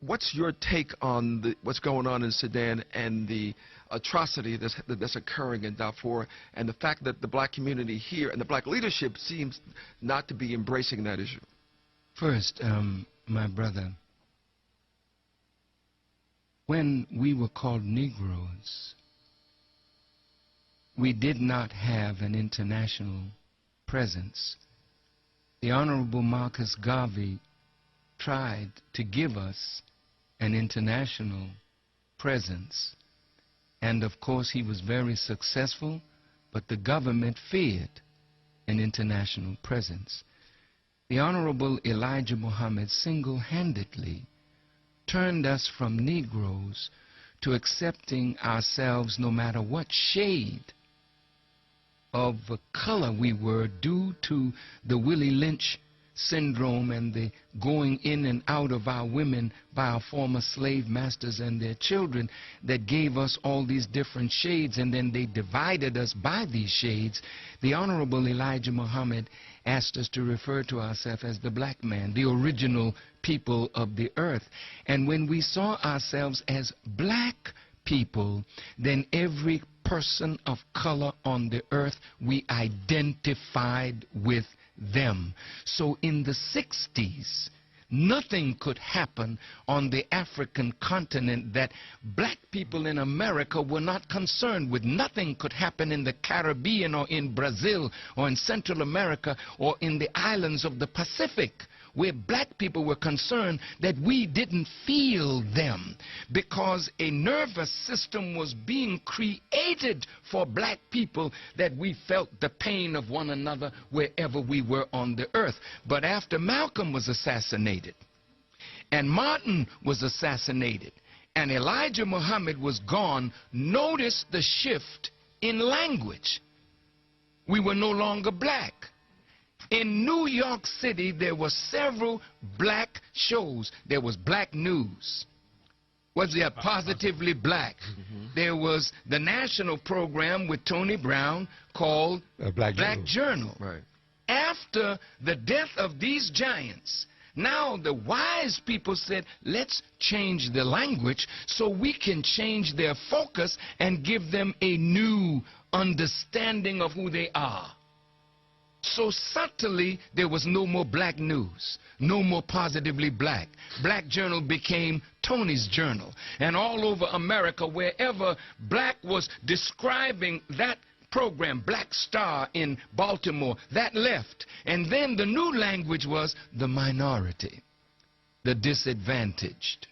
what's your take on what's going on in Sudan and the atrocity that's occurring in Darfur, and the fact that the black community here and the black leadership seems not to be embracing that issue? First, my brother, when we were called Negroes, we did not have an international presence. The Honorable Marcus Garvey tried to give us an international presence. And of course he was very successful, but the government feared an international presence. The Honorable Elijah Muhammad single-handedly turned us from Negroes to accepting ourselves no matter what shade of color we were, due to the Willie Lynch syndrome and the going in and out of our women by our former slave masters and their children, that gave us all these different shades, and then they divided us by these shades. The Honorable Elijah Muhammad asked us to refer to ourselves as the black man, the original people of the earth. And when we saw ourselves as black people, then every person of color on the earth, we identified with them. So in the 60s, nothing could happen on the African continent that black people in America were not concerned with. Nothing could happen in the Caribbean or in Brazil or in Central America or in the islands of the Pacific, where black people were concerned, that we didn't feel them, because a nervous system was being created for black people, that we felt the pain of one another wherever we were on the earth. But after Malcolm was assassinated, and Martin was assassinated, and Elijah Muhammad was gone, notice the shift in language. We were no longer black. In New York City, there were several black shows. There was Black News. Was there Positively Black? There was the national program with Tony Brown called Black Journal. Right. After the death of these giants, now the wise people said, let's change the language so we can change their focus and give them a new understanding of who they are. So subtly, there was no more Black News, no more Positively Black. Black Journal became Tony's Journal. And all over America, wherever black was describing that program, Black Star in Baltimore, that left. And then the new language was the minority, the disadvantaged.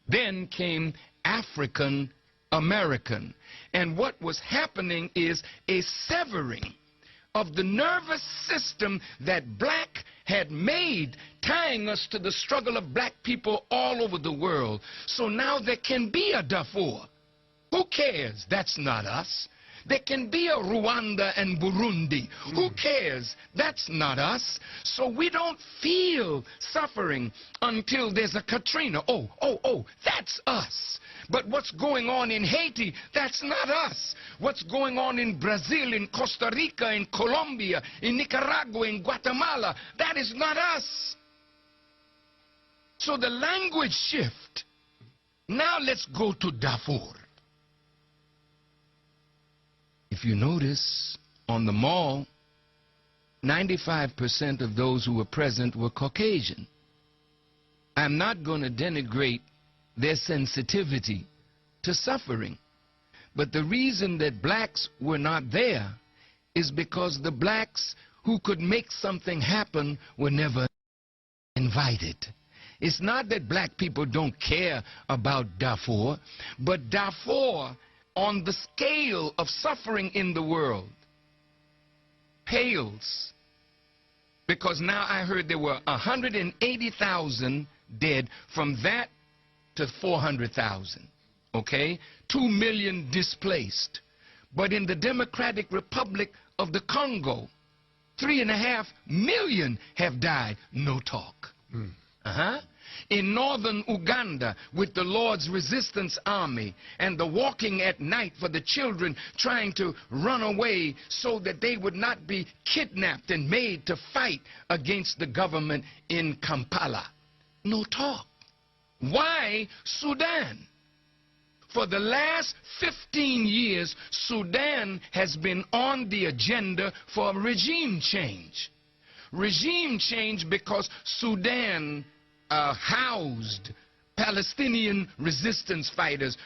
Then came African American. And what was happening is a severing of the nervous system that black had made, tying us to the struggle of black people all over the world. So now there can be a Darfur. Who cares? That's not us. There can be a Rwanda and Burundi. Who cares? That's not us. So we don't feel suffering until there's a Katrina. Oh, that's us. But what's going on in Haiti, that's not us. What's going on in Brazil, in Costa Rica, in Colombia, in Nicaragua, in Guatemala, that is not us. So the language shift. Now let's go to Darfur. If you notice, on the mall, 95% of those who were present were Caucasian. I'm not going to denigrate their sensitivity to suffering. But the reason that blacks were not there is because the blacks who could make something happen were never invited. It's not that black people don't care about Darfur, but Darfur, on the scale of suffering in the world, pales. Because now I heard there were 180,000 dead, from that to 400,000, okay? 2 million displaced. But in the Democratic Republic of the Congo, 3.5 million have died. No talk. In northern Uganda, with the Lord's Resistance Army and the walking at night for the children trying to run away so that they would not be kidnapped and made to fight against the government in Kampala. No talk. Why Sudan? For the last 15 years, Sudan has been on the agenda for regime change. Regime change because Sudan housed Palestinian resistance fighters.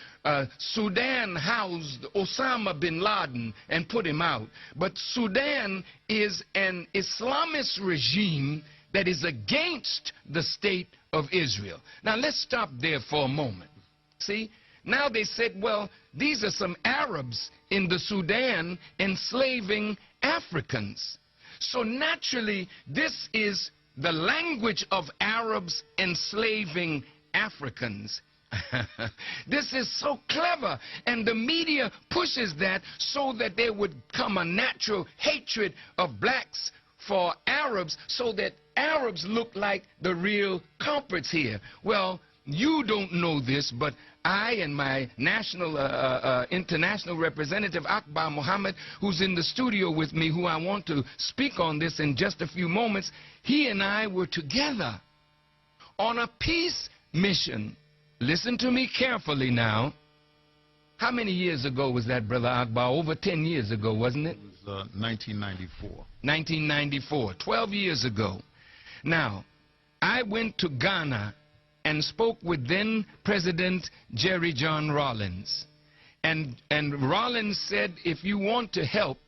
Sudan housed Osama bin Laden and put him out. But Sudan is an Islamist regime that is against the state of Israel. Now let's stop there for a moment. See? Now they said, well, these are some Arabs in the Sudan enslaving Africans. So naturally, this is the language of Arabs enslaving Africans. This is so clever, and the media pushes that so that there would come a natural hatred of blacks for Arabs, so that Arabs look like the real culprits here. Well, you don't know this, but I and my international representative, Akbar Muhammad, who's in the studio with me, who I want to speak on this in just a few moments, he and I were together on a peace mission. Listen to me carefully now. How many years ago was that, Brother Akbar? Over 10 years ago, wasn't it? It was 1994. 1994, 12 years ago. Now, I went to Ghana and spoke with then President Jerry John Rawlings. And Rawlings said, if you want to help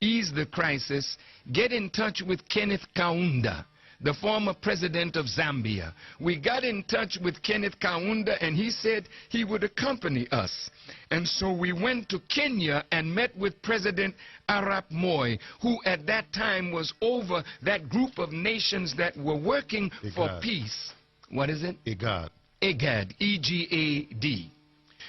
ease the crisis, get in touch with Kenneth Kaunda, the former president of Zambia. We got in touch with Kenneth Kaunda, and he said he would accompany us. And so we went to Kenya and met with President Arap Moi, who at that time was over that group of nations that were working for peace. What is it? IGAD. IGAD, E-G-A-D.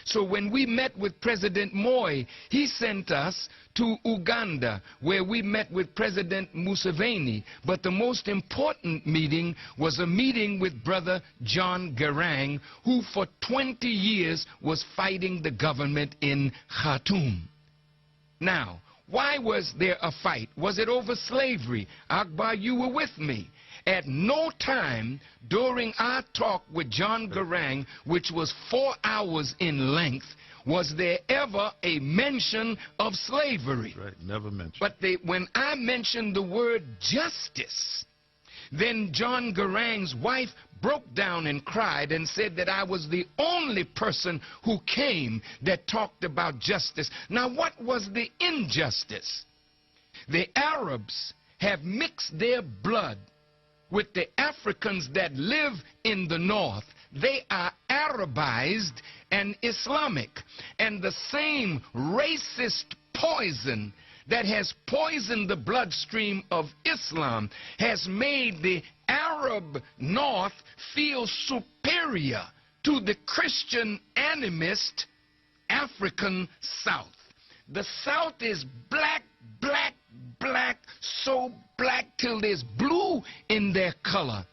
So when we met with President Moi, he sent us to Uganda, where we met with President Museveni. But the most important meeting was a meeting with Brother John Garang, who for 20 years was fighting the government in Khartoum. Now, why was there a fight? Was it over slavery? Akbar, you were with me. At no time during our talk with John Garang, which was 4 hours in length, was there ever a mention of slavery. Right, never mentioned. But when I mentioned the word justice, then John Garang's wife broke down and cried and said that I was the only person who came that talked about justice. Now, what was the injustice? The Arabs have mixed their blood with the Africans that live in the north. They are Arabized and Islamic. And the same racist poison that has poisoned the bloodstream of Islam has made the Arab north feel superior to the Christian animist African south. The south is black, black, black, so black till there's blue in their color.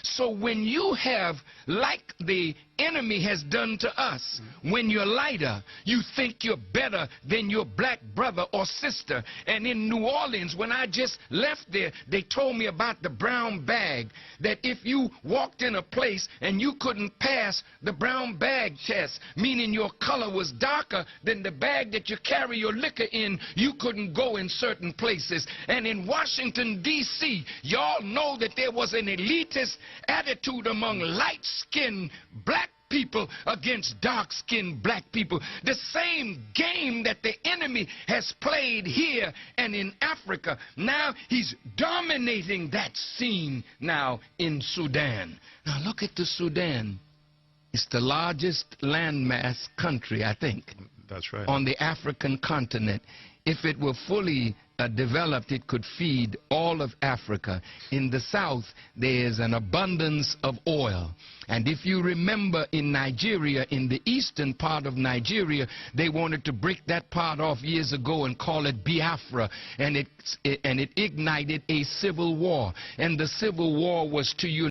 So when you have, like the enemy has done to us, when you're lighter, you think you're better than your black brother or sister. And in New Orleans, when I just left there, they told me about the brown bag, that if you walked in a place and you couldn't pass the brown bag test, meaning your color was darker than the bag that you carry your liquor in, you couldn't go in certain places. And in Washington, D.C., y'all know that there was an elitist attitude among light-skinned black people against dark-skinned black people. The same game that the enemy has played here and in Africa. Now he's dominating that scene now in Sudan. Now look at the Sudan. It's the largest landmass country, I think. That's right. On the African continent. If it were fully developed, it could feed all of Africa. In the south, there's an abundance of oil. And if you remember in Nigeria, in the eastern part of Nigeria, they wanted to break that part off years ago and call it Biafra. And it ignited a civil war. And the civil war was to unite